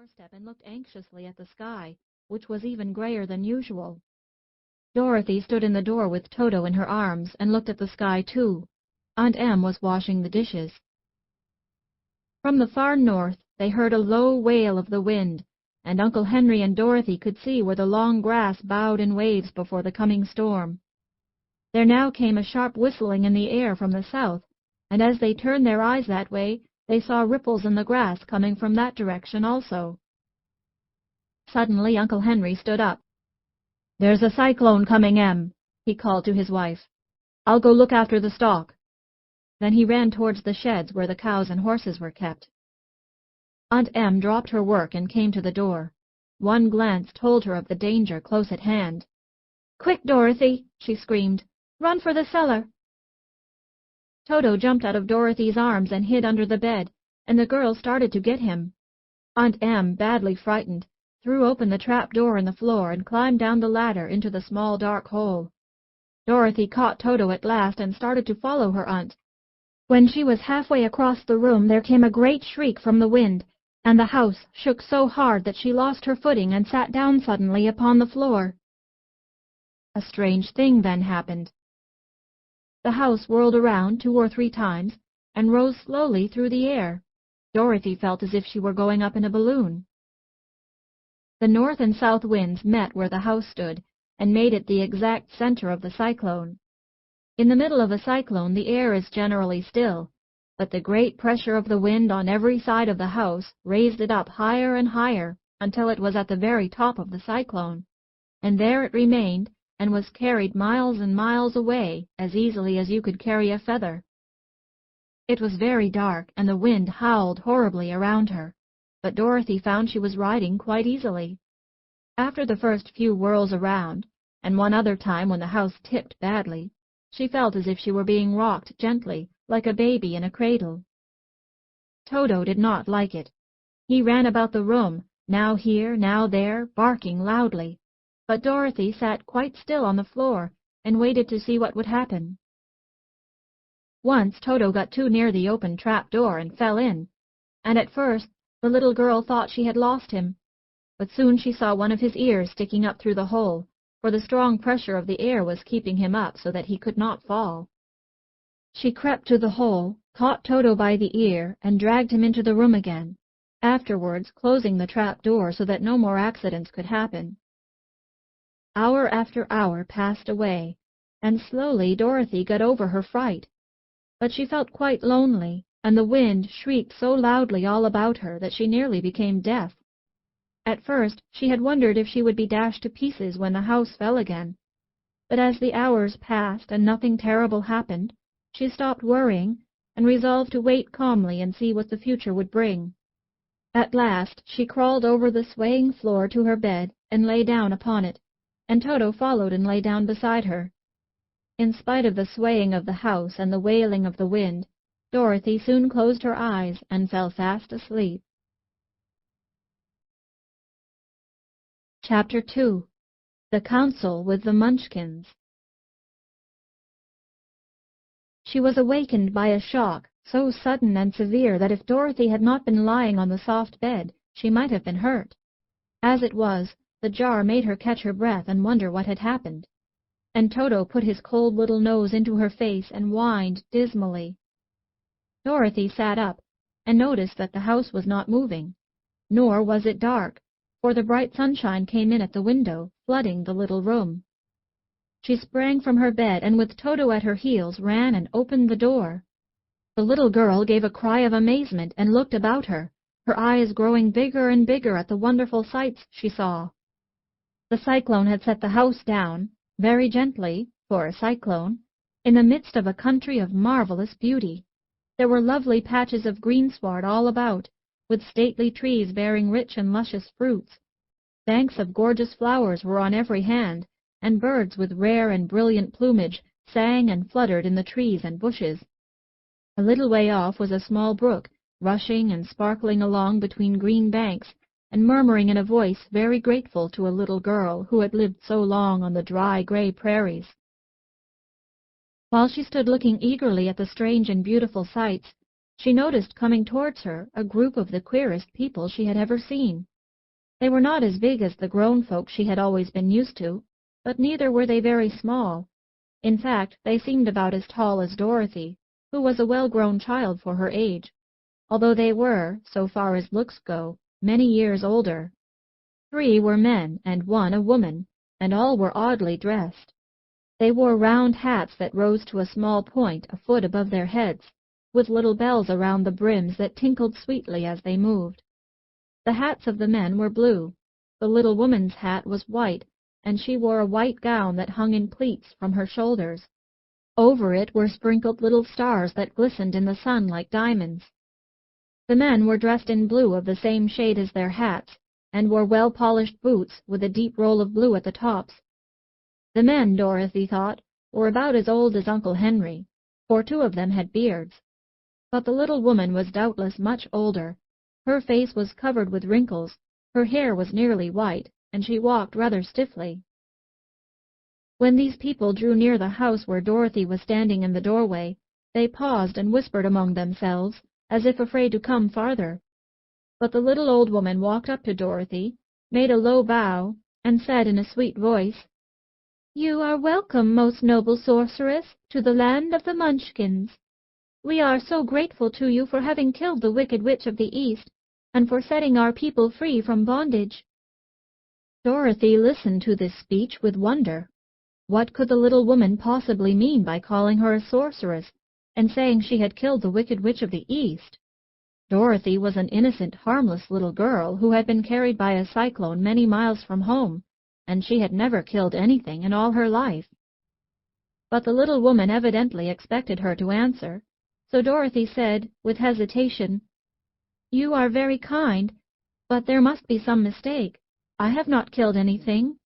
doorstep and looked anxiously at the sky, which was even grayer than usual. Dorothy stood in the door with Toto in her arms and looked at the sky too. Aunt Em was washing the dishes. From the far north they heard a low wail of the wind, and Uncle Henry and Dorothy could see where the long grass bowed in waves before the coming storm. There now came a sharp whistling in the air from the south, and as they turned their eyes that way, they saw ripples in the grass coming from that direction also. Suddenly Uncle Henry stood up. "There's a cyclone coming, Em," he called to his wife. "I'll go look after the stock." Then he ran towards the sheds where the cows and horses were kept. Aunt Em dropped her work and came to the door. One glance told her of the danger close at hand. "Quick, Dorothy!" she screamed. "Run for the cellar!" Toto jumped out of Dorothy's arms and hid under the bed, and the girls started to get him. Aunt Em, badly frightened, threw open the trap door in the floor and climbed down the ladder into the small dark hole. Dorothy caught Toto at last and started to follow her aunt. When she was halfway across the room, there came a great shriek from the wind, and the house shook so hard that she lost her footing and sat down suddenly upon the floor. A strange thing then happened. The house whirled around 2 or 3 times and rose slowly through the air. Dorothy felt as if she were going up in a balloon. The north and south winds met where the house stood and made it the exact center of the cyclone. In the middle of a cyclone the air is generally still, but the great pressure of the wind on every side of the house raised it up higher and higher until it was at the very top of the cyclone, and there it remained and was carried miles and miles away as easily as you could carry a feather. It was very dark, and the wind howled horribly around her, but Dorothy found she was riding quite easily. After the first few whirls around, and one other time when the house tipped badly, she felt as if she were being rocked gently, like a baby in a cradle. Toto did not like it. He ran about the room, now here, now there, barking loudly, but Dorothy sat quite still on the floor and waited to see what would happen. Once Toto got too near the open trap door and fell in, and at first the little girl thought she had lost him, but soon she saw one of his ears sticking up through the hole, for the strong pressure of the air was keeping him up so that he could not fall. She crept to the hole, caught Toto by the ear, and dragged him into the room again, afterwards closing the trap door so that no more accidents could happen. Hour after hour passed away, and slowly Dorothy got over her fright, but she felt quite lonely, and the wind shrieked so loudly all about her that she nearly became deaf. At first she had wondered if she would be dashed to pieces when the house fell again, but as the hours passed and nothing terrible happened, she stopped worrying and resolved to wait calmly and see what the future would bring. At last she crawled over the swaying floor to her bed and lay down upon it, and Toto followed and lay down beside her. In spite of the swaying of the house and the wailing of the wind, Dorothy soon closed her eyes and fell fast asleep. Chapter 2. The Council with the Munchkins. She was awakened by a shock so sudden and severe that if Dorothy had not been lying on the soft bed, she might have been hurt. As it was, the jar made her catch her breath and wonder what had happened, and Toto put his cold little nose into her face and whined dismally. Dorothy sat up and noticed that the house was not moving, nor was it dark, for the bright sunshine came in at the window, flooding the little room. She sprang from her bed and with Toto at her heels ran and opened the door. The little girl gave a cry of amazement and looked about her, her eyes growing bigger and bigger at the wonderful sights she saw. The cyclone had set the house down, very gently, for a cyclone, in the midst of a country of marvelous beauty. There were lovely patches of greensward all about, with stately trees bearing rich and luscious fruits. Banks of gorgeous flowers were on every hand, and birds with rare and brilliant plumage sang and fluttered in the trees and bushes. A little way off was a small brook, rushing and sparkling along between green banks, and murmuring in a voice very grateful to a little girl who had lived so long on the dry, gray prairies. While she stood looking eagerly at the strange and beautiful sights, she noticed coming towards her a group of the queerest people she had ever seen. They were not as big as the grown folk she had always been used to, but neither were they very small. In fact, they seemed about as tall as Dorothy, who was a well-grown child for her age, although they were, so far as looks go, many years older. 3 were men and 1 a woman, and all were oddly dressed. They wore round hats that rose to a small point a foot above their heads, with little bells around the brims that tinkled sweetly as they moved. The hats of the men were blue. The little woman's hat was white, and she wore a white gown that hung in pleats from her shoulders. Over it were sprinkled little stars that glistened in the sun like diamonds. The men were dressed in blue of the same shade as their hats, and wore well-polished boots with a deep roll of blue at the tops. The men, Dorothy thought, were about as old as Uncle Henry, for 2 of them had beards. But the little woman was doubtless much older. Her face was covered with wrinkles, her hair was nearly white, and she walked rather stiffly. When these people drew near the house where Dorothy was standing in the doorway, they paused and whispered among themselves, as if afraid to come farther. But the little old woman walked up to Dorothy, made a low bow, and said in a sweet voice, "You are welcome, most noble sorceress, to the land of the Munchkins. We are so grateful to you for having killed the Wicked Witch of the East, and for setting our people free from bondage." Dorothy listened to this speech with wonder. What could the little woman possibly mean by calling her a sorceress, and saying she had killed the Wicked Witch of the East? Dorothy was an innocent, harmless little girl who had been carried by a cyclone many miles from home, and she had never killed anything in all her life. But the little woman evidently expected her to answer, so Dorothy said, with hesitation, "You are very kind, but there must be some mistake. I have not killed anything."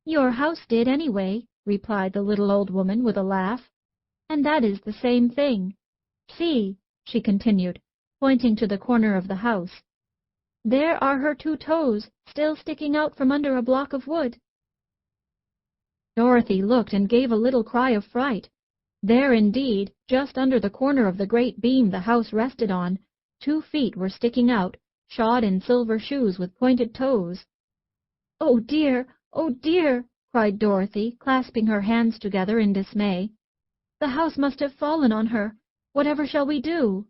"Your house did anyway," replied the little old woman with a laugh, "and that is the same thing. See," she continued, pointing to the corner of the house, "there are her 2 toes still sticking out from under a block of wood." Dorothy looked and gave a little cry of fright. There indeed, just under the corner of the great beam the house rested on, 2 feet were sticking out, shod in silver shoes with pointed toes. "Oh dear! Oh dear!" cried Dorothy, clasping her hands together in dismay. "The house must have fallen on her. Whatever shall we do?"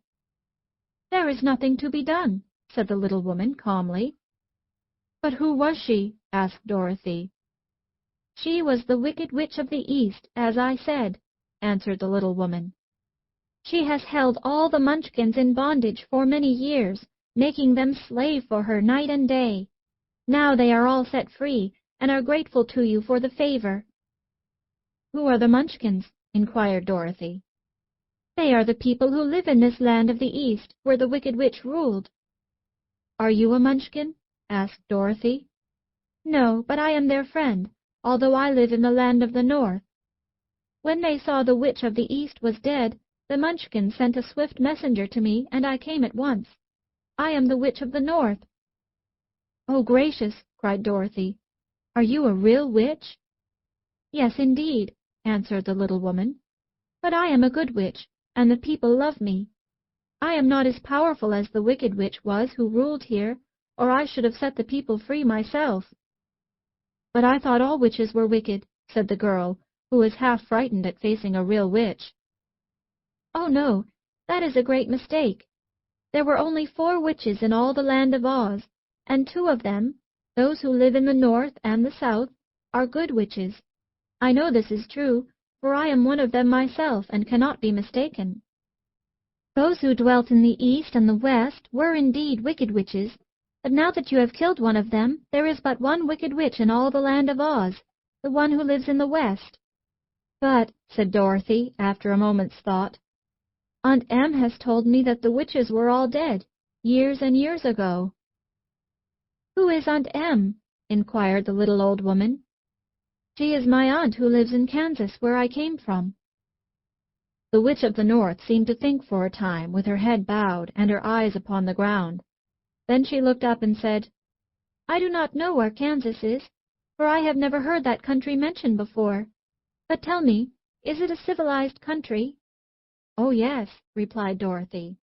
"There is nothing to be done," said the little woman calmly. "But who was she?" asked Dorothy. "She was the Wicked Witch of the East, as I said," answered the little woman. "She has held all the Munchkins in bondage for many years, making them slave for her night and day. Now they are all set free, and are grateful to you for the favor." "Who are the Munchkins?" inquired Dorothy. "They are the people who live in this land of the East, where the Wicked Witch ruled." "Are you a Munchkin?" asked Dorothy. "No, but I am their friend, although I live in the land of the North. When they saw the Witch of the East was dead, the Munchkins sent a swift messenger to me, and I came at once. I am the Witch of the North." "Oh, gracious!" cried Dorothy. "Are you a real witch?" "Yes, indeed," answered the little woman. "But I am a good witch, and the people love me. I am not as powerful as the Wicked Witch was who ruled here, or I should have set the people free myself." "But I thought all witches were wicked," said the girl, who was half frightened at facing a real witch. "Oh, no, that is a great mistake. There were only 4 witches in all the land of Oz, and 2 of them, those who live in the North and the South, are good witches. I know this is true, for I am one of them myself and cannot be mistaken. Those who dwelt in the East and the West were indeed wicked witches, but now that you have killed one of them, there is but one wicked witch in all the land of Oz, the one who lives in the West." "But," said Dorothy, after a moment's thought, "Aunt Em has told me that the witches were all dead, years and years ago." "Who is Aunt Em?" inquired the little old woman. "She is my aunt who lives in Kansas, where I came from." The Witch of the North seemed to think for a time, with her head bowed and her eyes upon the ground. Then she looked up and said, "I do not know where Kansas is, for I have never heard that country mentioned before. But tell me, is it a civilized country?" "Oh, yes," replied Dorothy.